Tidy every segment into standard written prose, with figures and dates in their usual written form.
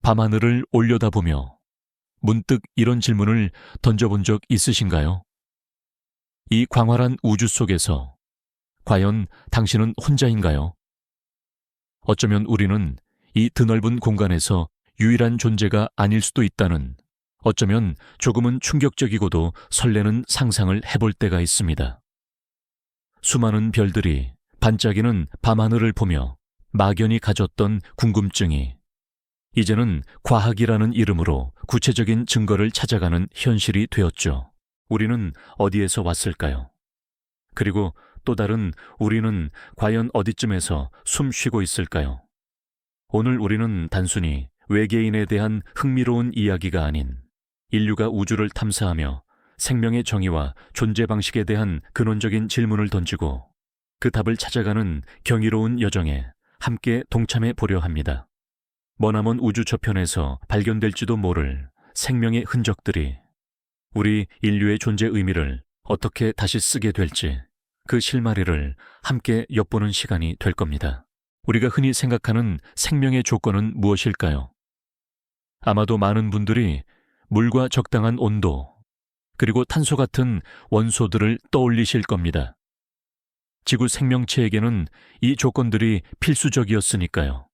밤하늘을 올려다보며 문득 이런 질문을 던져본 적 있으신가요? 이 광활한 우주 속에서 과연 당신은 혼자인가요? 어쩌면 우리는 이 드넓은 공간에서 유일한 존재가 아닐 수도 있다는, 어쩌면 조금은 충격적이고도 설레는 상상을 해볼 때가 있습니다. 수많은 별들이 반짝이는 밤하늘을 보며 막연히 가졌던 궁금증이 이제는 과학이라는 이름으로 구체적인 증거를 찾아가는 현실이 되었죠. 우리는 어디에서 왔을까요? 그리고 또 다른 우리는 과연 어디쯤에서 숨 쉬고 있을까요? 오늘 우리는 단순히 외계인에 대한 흥미로운 이야기가 아닌 인류가 우주를 탐사하며 생명의 정의와 존재 방식에 대한 근원적인 질문을 던지고 그 답을 찾아가는 경이로운 여정에 함께 동참해 보려 합니다. 머나먼 우주 저편에서 발견될지도 모를 생명의 흔적들이 우리 인류의 존재 의미를 어떻게 다시 쓰게 될지, 그 실마리를 함께 엿보는 시간이 될 겁니다. 우리가 흔히 생각하는 생명의 조건은 무엇일까요? 아마도 많은 분들이 물과 적당한 온도, 그리고 탄소 같은 원소들을 떠올리실 겁니다. 지구 생명체에게는 이 조건들이 필수적이었으니까요.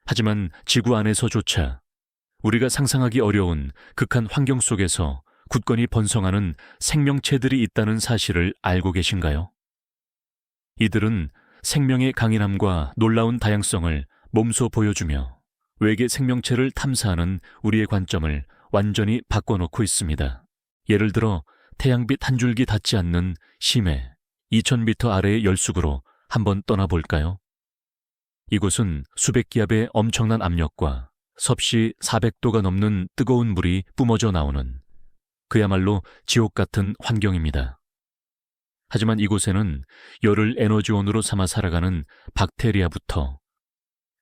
하지만 지구 안에서조차 우리가 상상하기 어려운 극한 환경 속에서 굳건히 번성하는 생명체들이 있다는 사실을 알고 계신가요? 이들은 생명의 강인함과 놀라운 다양성을 몸소 보여주며 외계 생명체를 탐사하는 우리의 관점을 완전히 바꿔놓고 있습니다. 예를 들어 태양빛 한 줄기 닿지 않는 심해 2000m 아래의 열쑥으로 한번 떠나볼까요? 이곳은 수백 기압의 엄청난 압력과 섭씨 400도가 넘는 뜨거운 물이 뿜어져 나오는 그야말로 지옥 같은 환경입니다. 하지만 이곳에는 열을 에너지원으로 삼아 살아가는 박테리아부터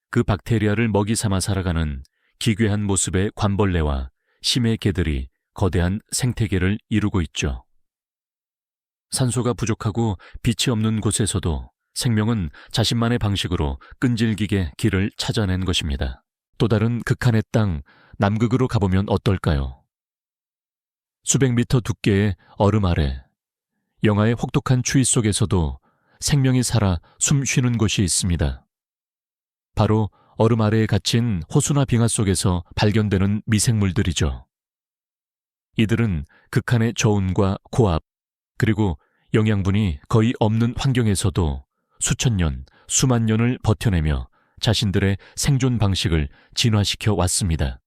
그 박테리아를 먹이 삼아 살아가는 기괴한 모습의 관벌레와 심해 개들이 거대한 생태계를 이루고 있죠. 산소가 부족하고 빛이 없는 곳에서도 생명은 자신만의 방식으로 끈질기게 길을 찾아낸 것입니다. 또 다른 극한의 땅, 남극으로 가보면 어떨까요? 수백 미터 두께의 얼음 아래, 영하의 혹독한 추위 속에서도 생명이 살아 숨 쉬는 곳이 있습니다. 바로 얼음 아래에 갇힌 호수나 빙하 속에서 발견되는 미생물들이죠. 이들은 극한의 저온과 고압, 그리고 영양분이 거의 없는 환경에서도 수천 년, 수만 년을 버텨내며 자신들의 생존 방식을 진화시켜 왔습니다.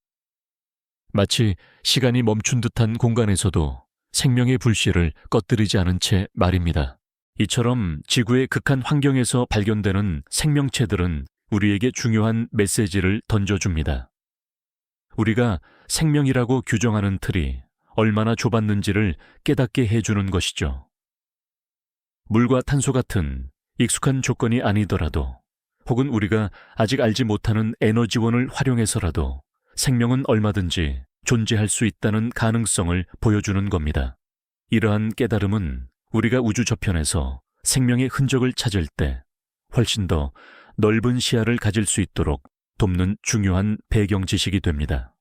마치 시간이 멈춘 듯한 공간에서도 생명의 불씨를 꺼뜨리지 않은 채 말입니다. 이처럼 지구의 극한 환경에서 발견되는 생명체들은 우리에게 중요한 메시지를 던져줍니다. 우리가 생명이라고 규정하는 틀이 얼마나 좁았는지를 깨닫게 해주는 것이죠. 물과 탄소 같은 익숙한 조건이 아니더라도, 혹은 우리가 아직 알지 못하는 에너지원을 활용해서라도 생명은 얼마든지 존재할 수 있다는 가능성을 보여주는 겁니다. 이러한 깨달음은 우리가 우주 저편에서 생명의 흔적을 찾을 때 훨씬 더 넓은 시야를 가질 수 있도록 돕는 중요한 배경 지식이 됩니다.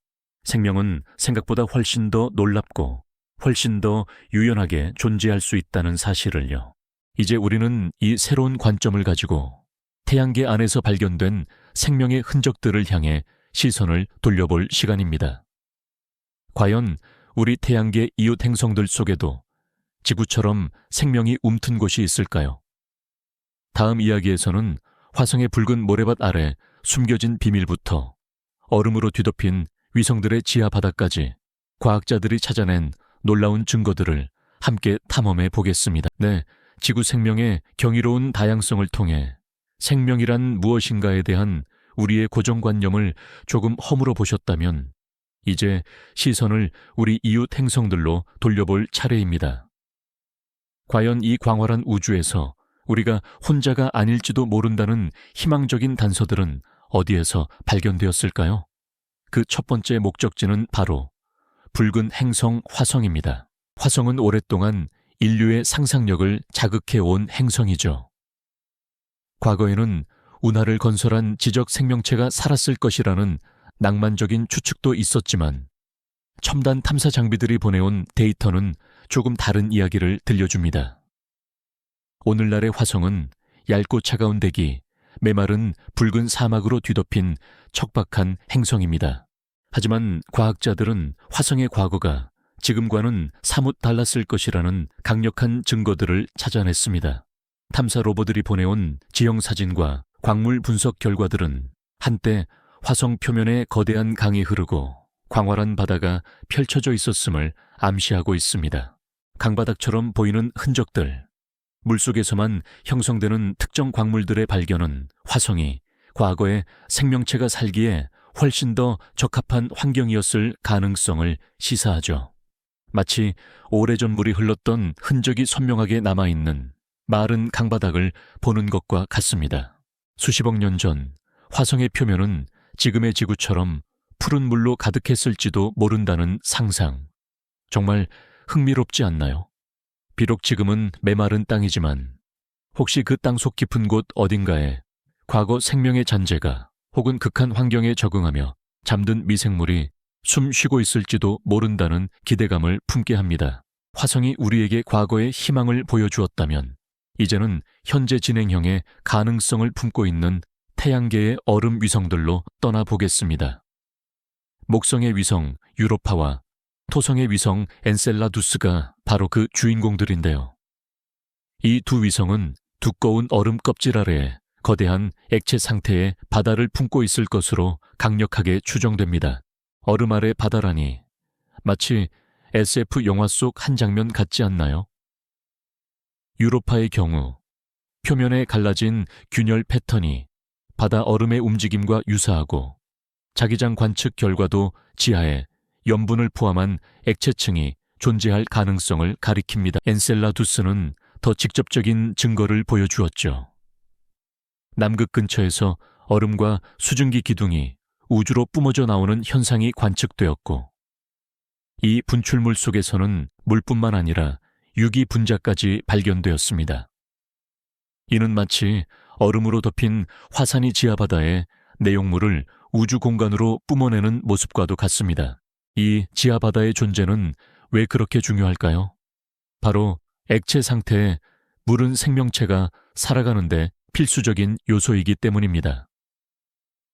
생명은 생각보다 훨씬 더 놀랍고 훨씬 더 유연하게 존재할 수 있다는 사실을요. 이제 우리는 이 새로운 관점을 가지고 태양계 안에서 발견된 생명의 흔적들을 향해 시선을 돌려볼 시간입니다. 과연 우리 태양계 이웃 행성들 속에도 지구처럼 생명이 움튼 곳이 있을까요? 다음 이야기에서는 화성의 붉은 모래밭 아래 숨겨진 비밀부터 얼음으로 뒤덮인 위성들의 지하 바닥까지 과학자들이 찾아낸 놀라운 증거들을 함께 탐험해 보겠습니다. 네, 지구 생명의 경이로운 다양성을 통해 생명이란 무엇인가에 대한 우리의 고정관념을 조금 허물어 보셨다면 이제 시선을 우리 이웃 행성들로 돌려볼 차례입니다. 과연 이 광활한 우주에서 우리가 혼자가 아닐지도 모른다는 희망적인 단서들은 어디에서 발견되었을까요? 그 첫 번째 목적지는 바로 붉은 행성 화성입니다. 화성은 오랫동안 인류의 상상력을 자극해온 행성이죠. 과거에는 운하를 건설한 지적 생명체가 살았을 것이라는 낭만적인 추측도 있었지만 첨단 탐사 장비들이 보내온 데이터는 조금 다른 이야기를 들려줍니다. 오늘날의 화성은 얇고 차가운 대기, 메마른 붉은 사막으로 뒤덮인 척박한 행성입니다. 하지만 과학자들은 화성의 과거가 지금과는 사뭇 달랐을 것이라는 강력한 증거들을 찾아냈습니다. 탐사 로봇들이 보내온 지형 사진과 광물 분석 결과들은 한때 화성 표면에 거대한 강이 흐르고 광활한 바다가 펼쳐져 있었음을 암시하고 있습니다. 강바닥처럼 보이는 흔적들, 물속에서만 형성되는 특정 광물들의 발견은 화성이 과거에 생명체가 살기에 훨씬 더 적합한 환경이었을 가능성을 시사하죠. 마치 오래전 물이 흘렀던 흔적이 선명하게 남아있는 마른 강바닥을 보는 것과 같습니다. 수십억 년 전 화성의 표면은 지금의 지구처럼 푸른 물로 가득했을지도 모른다는 상상. 정말 흥미롭지 않나요? 비록 지금은 메마른 땅이지만 혹시 그 땅속 깊은 곳 어딘가에 과거 생명의 잔재가 혹은 극한 환경에 적응하며 잠든 미생물이 숨 쉬고 있을지도 모른다는 기대감을 품게 합니다. 화성이 우리에게 과거의 희망을 보여주었다면 이제는 현재 진행형의 가능성을 품고 있는 태양계의 얼음 위성들로 떠나보겠습니다. 목성의 위성 유로파와 토성의 위성 엔셀라두스가 바로 그 주인공들인데요. 이 두 위성은 두꺼운 얼음 껍질 아래에 거대한 액체 상태의 바다를 품고 있을 것으로 강력하게 추정됩니다. 얼음 아래 바다라니 마치 SF 영화 속 한 장면 같지 않나요? 유로파의 경우 표면에 갈라진 균열 패턴이 바다 얼음의 움직임과 유사하고 자기장 관측 결과도 지하에 염분을 포함한 액체층이 존재할 가능성을 가리킵니다. 엔셀라두스는 더 직접적인 증거를 보여주었죠. 남극 근처에서 얼음과 수증기 기둥이 우주로 뿜어져 나오는 현상이 관측되었고 이 분출물 속에서는 물뿐만 아니라 유기 분자까지 발견되었습니다. 이는 마치 얼음으로 덮인 화산이 지하바다에 내용물을 우주 공간으로 뿜어내는 모습과도 같습니다. 이 지하바다의 존재는 왜 그렇게 중요할까요? 바로 액체 상태의 물은 생명체가 살아가는데 필수적인 요소이기 때문입니다.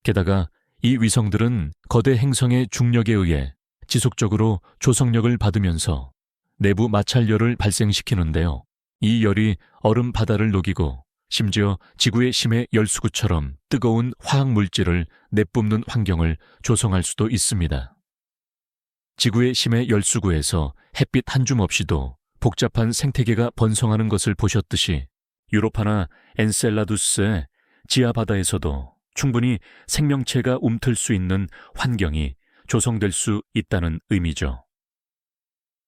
게다가 이 위성들은 거대 행성의 중력에 의해 지속적으로 조성력을 받으면서 내부 마찰열을 발생시키는데요. 이 열이 얼음 바다를 녹이고 심지어 지구의 심해 열수구처럼 뜨거운 화학물질을 내뿜는 환경을 조성할 수도 있습니다. 지구의 심해 열수구에서 햇빛 한 줌 없이도 복잡한 생태계가 번성하는 것을 보셨듯이 유로파나 엔셀라두스의 지하바다에서도 충분히 생명체가 움틀 수 있는 환경이 조성될 수 있다는 의미죠.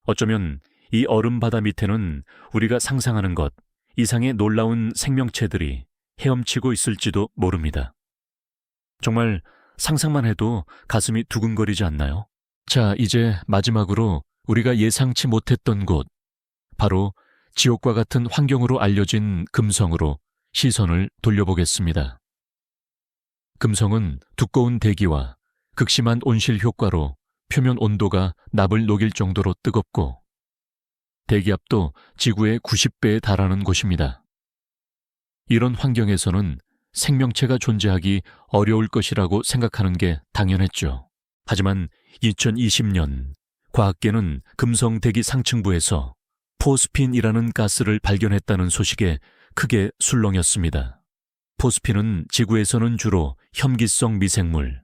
어쩌면 이 얼음 바다 밑에는 우리가 상상하는 것 이상의 놀라운 생명체들이 헤엄치고 있을지도 모릅니다. 정말 상상만 해도 가슴이 두근거리지 않나요? 자, 이제 마지막으로 우리가 예상치 못했던 곳, 바로 지옥과 같은 환경으로 알려진 금성으로 시선을 돌려보겠습니다. 금성은 두꺼운 대기와 극심한 온실 효과로 표면 온도가 납을 녹일 정도로 뜨겁고 대기압도 지구의 90배에 달하는 곳입니다. 이런 환경에서는 생명체가 존재하기 어려울 것이라고 생각하는 게 당연했죠. 하지만 2020년 과학계는 금성 대기 상층부에서 포스핀이라는 가스를 발견했다는 소식에 크게 술렁였습니다. 포스핀은 지구에서는 주로 혐기성 미생물,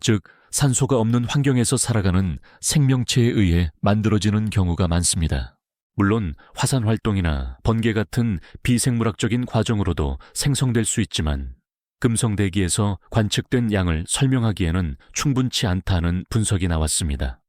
즉 산소가 없는 환경에서 살아가는 생명체에 의해 만들어지는 경우가 많습니다. 물론 화산 활동이나 번개 같은 비생물학적인 과정으로도 생성될 수 있지만 금성 대기에서 관측된 양을 설명하기에는 충분치 않다는 분석이 나왔습니다.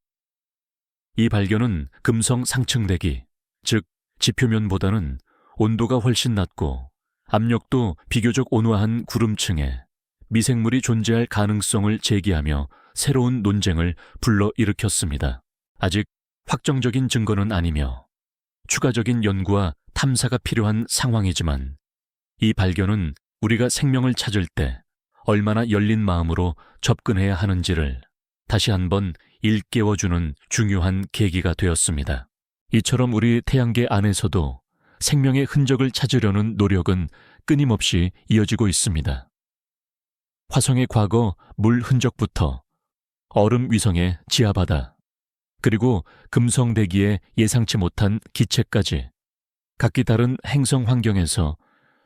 이 발견은 금성 상층 대기, 즉 지표면보다는 온도가 훨씬 낮고 압력도 비교적 온화한 구름층에 미생물이 존재할 가능성을 제기하며 새로운 논쟁을 불러일으켰습니다. 아직 확정적인 증거는 아니며 추가적인 연구와 탐사가 필요한 상황이지만 이 발견은 우리가 생명을 찾을 때 얼마나 열린 마음으로 접근해야 하는지를 다시 한번 일깨워주는 중요한 계기가 되었습니다. 이처럼 우리 태양계 안에서도 생명의 흔적을 찾으려는 노력은 끊임없이 이어지고 있습니다. 화성의 과거 물 흔적부터 얼음 위성의 지하바다, 그리고 금성 대기의 예상치 못한 기체까지 각기 다른 행성 환경에서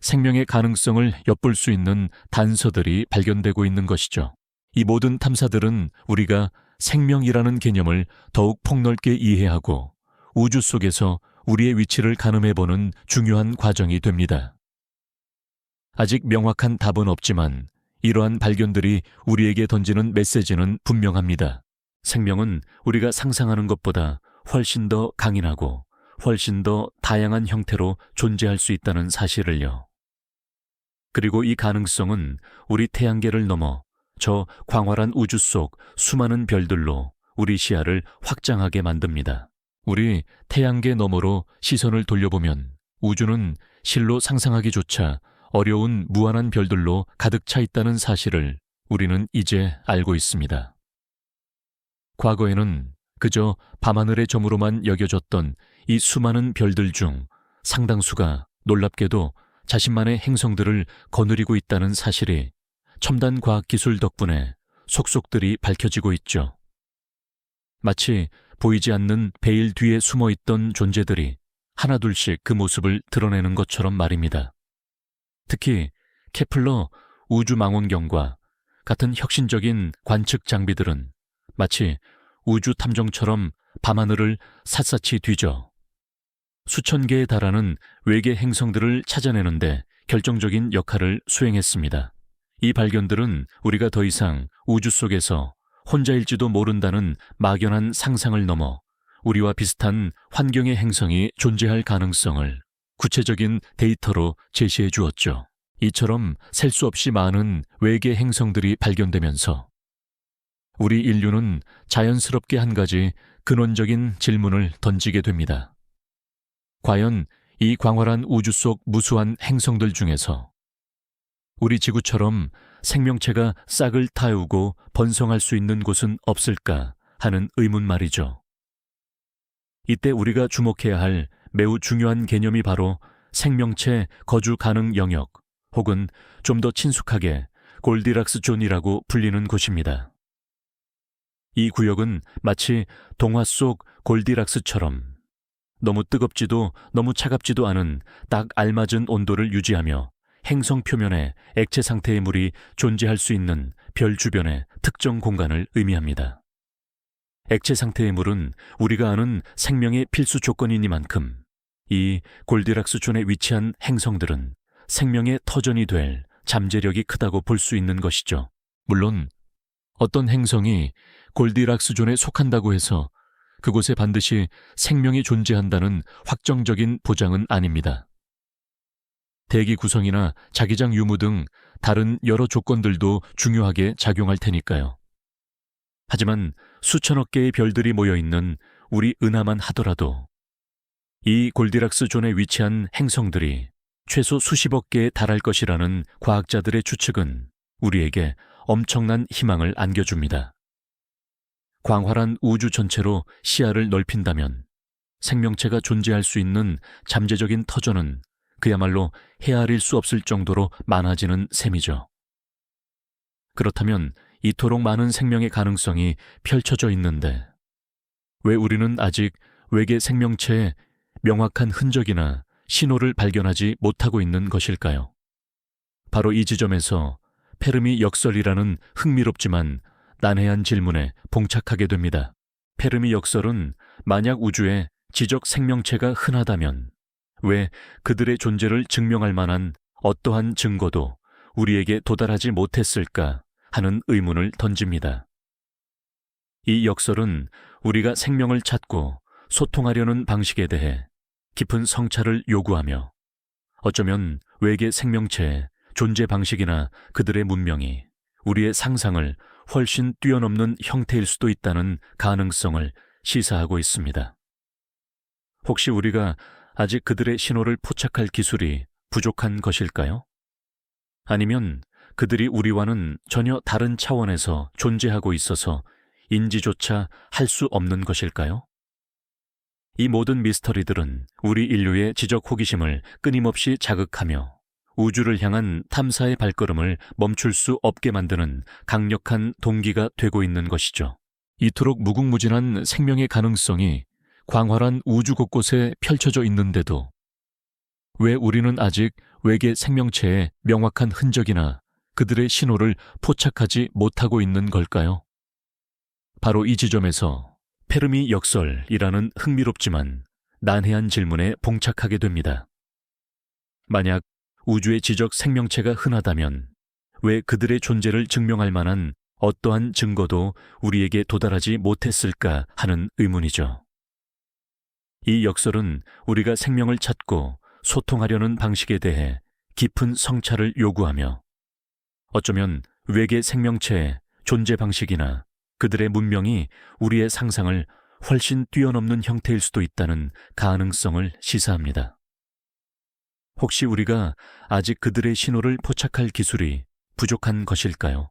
생명의 가능성을 엿볼 수 있는 단서들이 발견되고 있는 것이죠. 이 모든 탐사들은 우리가 생명이라는 개념을 더욱 폭넓게 이해하고 우주 속에서 우리의 위치를 가늠해보는 중요한 과정이 됩니다. 아직 명확한 답은 없지만 이러한 발견들이 우리에게 던지는 메시지는 분명합니다. 생명은 우리가 상상하는 것보다 훨씬 더 강인하고 훨씬 더 다양한 형태로 존재할 수 있다는 사실을요. 그리고 이 가능성은 우리 태양계를 넘어 저 광활한 우주 속 수많은 별들로 우리 시야를 확장하게 만듭니다. 우리 태양계 너머로 시선을 돌려보면 우주는 실로 상상하기조차 어려운 무한한 별들로 가득 차 있다는 사실을 우리는 이제 알고 있습니다. 과거에는 그저 밤하늘의 점으로만 여겨졌던 이 수많은 별들 중 상당수가 놀랍게도 자신만의 행성들을 거느리고 있다는 사실이 첨단 과학기술 덕분에 속속들이 밝혀지고 있죠. 마치 보이지 않는 베일 뒤에 숨어있던 존재들이 하나둘씩 그 모습을 드러내는 것처럼 말입니다. 특히 케플러 우주망원경과 같은 혁신적인 관측 장비들은 마치 우주 탐정처럼 밤하늘을 샅샅이 뒤져 수천 개에 달하는 외계 행성들을 찾아내는데 결정적인 역할을 수행했습니다. 이 발견들은 우리가 더 이상 우주 속에서 혼자일지도 모른다는 막연한 상상을 넘어 우리와 비슷한 환경의 행성이 존재할 가능성을 구체적인 데이터로 제시해 주었죠. 이처럼 셀 수 없이 많은 외계 행성들이 발견되면서 우리 인류는 자연스럽게 한 가지 근원적인 질문을 던지게 됩니다. 과연 이 광활한 우주 속 무수한 행성들 중에서 우리 지구처럼 생명체가 싹을 틔우고 번성할 수 있는 곳은 없을까 하는 의문 말이죠. 이때 우리가 주목해야 할 매우 중요한 개념이 바로 생명체 거주 가능 영역 혹은 좀 더 친숙하게 골디락스 존이라고 불리는 곳입니다. 이 구역은 마치 동화 속 골디락스처럼 너무 뜨겁지도 너무 차갑지도 않은 딱 알맞은 온도를 유지하며 행성 표면에 액체 상태의 물이 존재할 수 있는 별 주변의 특정 공간을 의미합니다. 액체 상태의 물은 우리가 아는 생명의 필수 조건이니만큼 이 골디락스 존에 위치한 행성들은 생명의 터전이 될 잠재력이 크다고 볼 수 있는 것이죠. 물론 어떤 행성이 골디락스 존에 속한다고 해서 그곳에 반드시 생명이 존재한다는 확정적인 보장은 아닙니다. 대기 구성이나 자기장 유무 등 다른 여러 조건들도 중요하게 작용할 테니까요. 하지만 수천억 개의 별들이 모여있는 우리 은하만 하더라도 이 골디락스 존에 위치한 행성들이 최소 수십억 개에 달할 것이라는 과학자들의 추측은 우리에게 엄청난 희망을 안겨줍니다. 광활한 우주 전체로 시야를 넓힌다면 생명체가 존재할 수 있는 잠재적인 터전은 그야말로 헤아릴 수 없을 정도로 많아지는 셈이죠. 그렇다면 이토록 많은 생명의 가능성이 펼쳐져 있는데 왜 우리는 아직 외계 생명체의 명확한 흔적이나 신호를 발견하지 못하고 있는 것일까요? 바로 이 지점에서 페르미 역설이라는 흥미롭지만 난해한 질문에 봉착하게 됩니다. 페르미 역설은 만약 우주에 지적 생명체가 흔하다면 왜 그들의 존재를 증명할 만한 어떠한 증거도 우리에게 도달하지 못했을까 하는 의문을 던집니다. 이 역설은 우리가 생명을 찾고 소통하려는 방식에 대해 깊은 성찰을 요구하며 어쩌면 외계 생명체의 존재 방식이나 그들의 문명이 우리의 상상을 훨씬 뛰어넘는 형태일 수도 있다는 가능성을 시사하고 있습니다. 혹시 우리가 아직 그들의 신호를 포착할 기술이 부족한 것일까요? 아니면 그들이 우리와는 전혀 다른 차원에서 존재하고 있어서 인지조차 할 수 없는 것일까요? 이 모든 미스터리들은 우리 인류의 지적 호기심을 끊임없이 자극하며 우주를 향한 탐사의 발걸음을 멈출 수 없게 만드는 강력한 동기가 되고 있는 것이죠. 이토록 무궁무진한 생명의 가능성이 광활한 우주 곳곳에 펼쳐져 있는데도 왜 우리는 아직 외계 생명체의 명확한 흔적이나 그들의 신호를 포착하지 못하고 있는 걸까요? 바로 이 지점에서 페르미 역설이라는 흥미롭지만 난해한 질문에 봉착하게 됩니다. 만약 우주의 지적 생명체가 흔하다면 왜 그들의 존재를 증명할 만한 어떠한 증거도 우리에게 도달하지 못했을까 하는 의문이죠. 이 역설은 우리가 생명을 찾고 소통하려는 방식에 대해 깊은 성찰을 요구하며 어쩌면 외계 생명체의 존재 방식이나 그들의 문명이 우리의 상상을 훨씬 뛰어넘는 형태일 수도 있다는 가능성을 시사합니다. 혹시 우리가 아직 그들의 신호를 포착할 기술이 부족한 것일까요?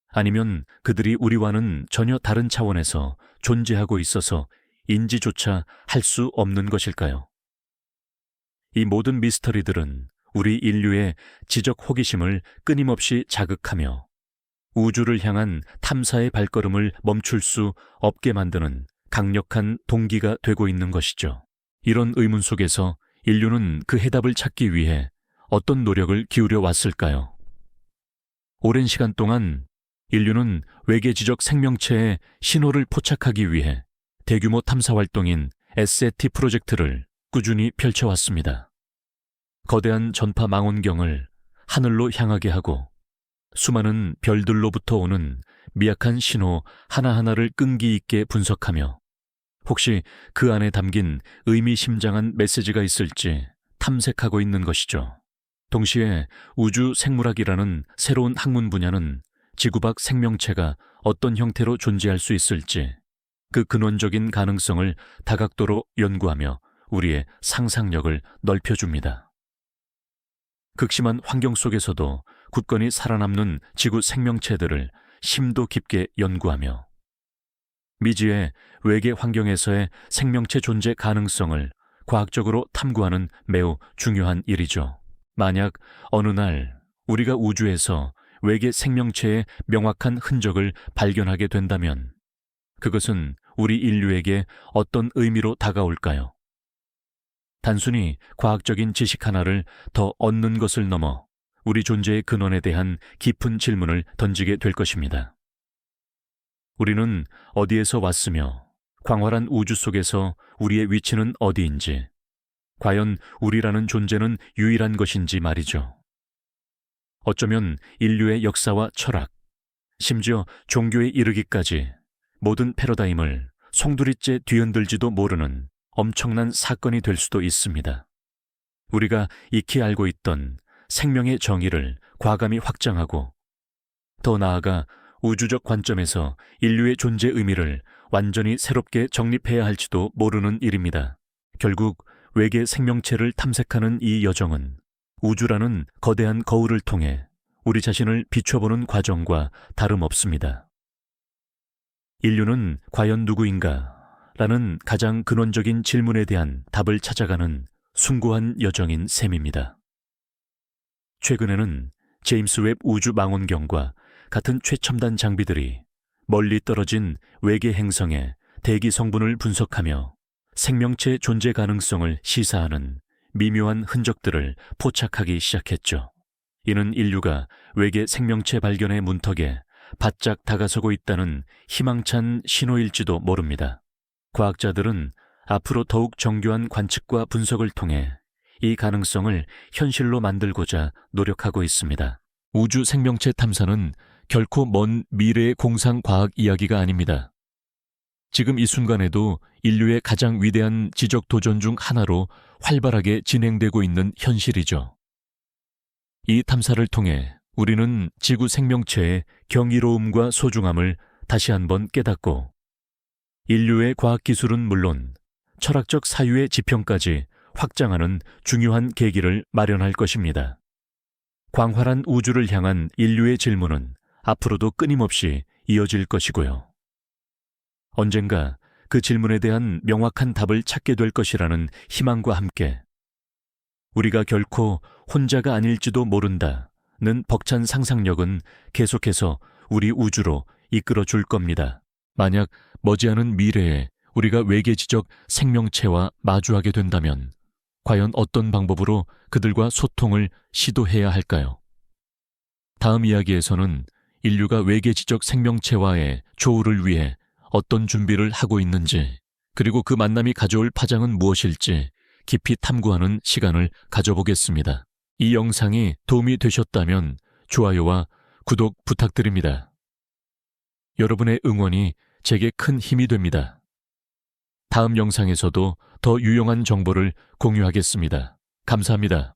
아니면 그들이 우리와는 전혀 다른 차원에서 존재하고 있어서 인지조차 할 수 없는 것일까요? 이 모든 미스터리들은 우리 인류의 지적 호기심을 끊임없이 자극하며 우주를 향한 탐사의 발걸음을 멈출 수 없게 만드는 강력한 동기가 되고 있는 것이죠. 이런 의문 속에서 인류는 그 해답을 찾기 위해 어떤 노력을 기울여 왔을까요? 오랜 시간 동안 인류는 외계 지적 생명체의 신호를 포착하기 위해 대규모 탐사 활동인 SET 프로젝트를 꾸준히 펼쳐왔습니다. 거대한 전파 망원경을 하늘로 향하게 하고 수많은 별들로부터 오는 미약한 신호 하나하나를 끈기 있게 분석하며 혹시 그 안에 담긴 의미심장한 메시지가 있을지 탐색하고 있는 것이죠. 동시에 우주 생물학이라는 새로운 학문 분야는 지구 밖 생명체가 어떤 형태로 존재할 수 있을지 그 근원적인 가능성을 다각도로 연구하며 우리의 상상력을 넓혀줍니다. 극심한 환경 속에서도 굳건히 살아남는 지구 생명체들을 심도 깊게 연구하며 미지의 외계 환경에서의 생명체 존재 가능성을 과학적으로 탐구하는 매우 중요한 일이죠. 만약 어느 날 우리가 우주에서 외계 생명체의 명확한 흔적을 발견하게 된다면 그것은 우리 인류에게 어떤 의미로 다가올까요? 단순히 과학적인 지식 하나를 더 얻는 것을 넘어 우리 존재의 근원에 대한 깊은 질문을 던지게 될 것입니다. 우리는 어디에서 왔으며 광활한 우주 속에서 우리의 위치는 어디인지, 과연 우리라는 존재는 유일한 것인지 말이죠. 어쩌면 인류의 역사와 철학, 심지어 종교에 이르기까지 모든 패러다임을 송두리째 뒤흔들지도 모르는 엄청난 사건이 될 수도 있습니다. 우리가 익히 알고 있던 생명의 정의를 과감히 확장하고 더 나아가 우주적 관점에서 인류의 존재 의미를 완전히 새롭게 정립해야 할지도 모르는 일입니다. 결국 외계 생명체를 탐색하는 이 여정은 우주라는 거대한 거울을 통해 우리 자신을 비춰보는 과정과 다름없습니다. 인류는 과연 누구인가? 라는 가장 근원적인 질문에 대한 답을 찾아가는 숭고한 여정인 셈입니다. 최근에는 제임스 웹 우주 망원경과 같은 최첨단 장비들이 멀리 떨어진 외계 행성의 대기 성분을 분석하며 생명체 존재 가능성을 시사하는 미묘한 흔적들을 포착하기 시작했죠. 이는 인류가 외계 생명체 발견의 문턱에 바짝 다가서고 있다는 희망찬 신호일지도 모릅니다. 과학자들은 앞으로 더욱 정교한 관측과 분석을 통해 이 가능성을 현실로 만들고자 노력하고 있습니다. 우주 생명체 탐사는 결코 먼 미래의 공상과학 이야기가 아닙니다. 지금 이 순간에도 인류의 가장 위대한 지적 도전 중 하나로 활발하게 진행되고 있는 현실이죠. 이 탐사를 통해 우리는 지구 생명체의 경이로움과 소중함을 다시 한번 깨닫고 인류의 과학기술은 물론 철학적 사유의 지평까지 확장하는 중요한 계기를 마련할 것입니다. 광활한 우주를 향한 인류의 질문은 앞으로도 끊임없이 이어질 것이고요. 언젠가 그 질문에 대한 명확한 답을 찾게 될 것이라는 희망과 함께 우리가 결코 혼자가 아닐지도 모른다는 벅찬 상상력은 계속해서 우리 우주로 이끌어 줄 겁니다. 만약 머지않은 미래에 우리가 외계지적 생명체와 마주하게 된다면 과연 어떤 방법으로 그들과 소통을 시도해야 할까요? 다음 이야기에서는 인류가 외계지적 생명체와의 조우를 위해 어떤 준비를 하고 있는지, 그리고 그 만남이 가져올 파장은 무엇일지 깊이 탐구하는 시간을 가져보겠습니다. 이 영상이 도움이 되셨다면 좋아요와 구독 부탁드립니다. 여러분의 응원이 제게 큰 힘이 됩니다. 다음 영상에서도 더 유용한 정보를 공유하겠습니다. 감사합니다.